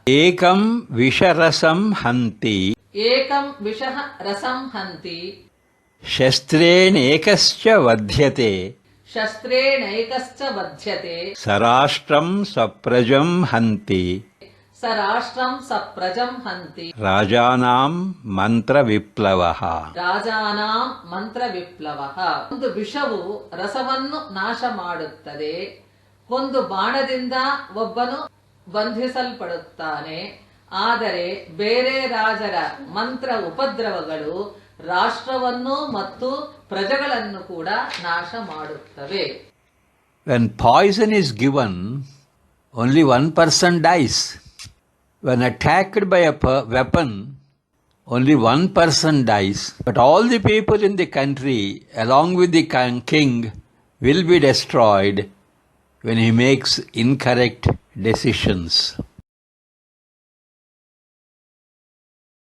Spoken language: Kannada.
ಏಕಂ ವಿಷರಸಂ ಹಂತಿ ಏಕಂ ವಿಷಃ ರಸಂ ಹಂತಿ ಶಸ್ತ್ರೇಣೇಕಶ್ಚ ವಧ್ಯತೆ ಶಸ್ತ್ರೇಣೈಕಶ್ಚ ಬಧ್ಯತೆ ಸರಾಷ್ಟ್ರಂ ಸ್ವಪ್ರಜಂ ಹಂತಿ ಸರಾಷ್ಟ್ರಂ ಸಪ್ರಜಂ ಹಂತಿ ರಾಜಾನಾಂ ಮಂತ್ರ ವಿಪ್ಲವಃ. ರಾಜಾನಾಂ ಮಂತ್ರ ವಿಪ್ಲವಃ. ಒಂದು ವಿಷವು ರಸವನ್ನು ನಾಶ ಮಾಡುತ್ತದೆ. ಒಂದು ಬಾಣದಿಂದ ಒಬ್ಬನು ಬಂಧಿಸಲ್ಪಡುತ್ತಾನೆ. ಆದರೆ ಬೇರೆ ರಾಜರ ಮಂತ್ರ ಉಪದ್ರವಗಳು ರಾಷ್ಟ್ರವನ್ನು ಮತ್ತು ಪ್ರಜೆಗಳನ್ನು ಕೂಡ ನಾಶ ಮಾಡುತ್ತವೆ. When poison is given, only one person dies. When attacked by a weapon, only one person dies. But all the people in the country, along with the king, will be destroyed when he makes incorrect decisions.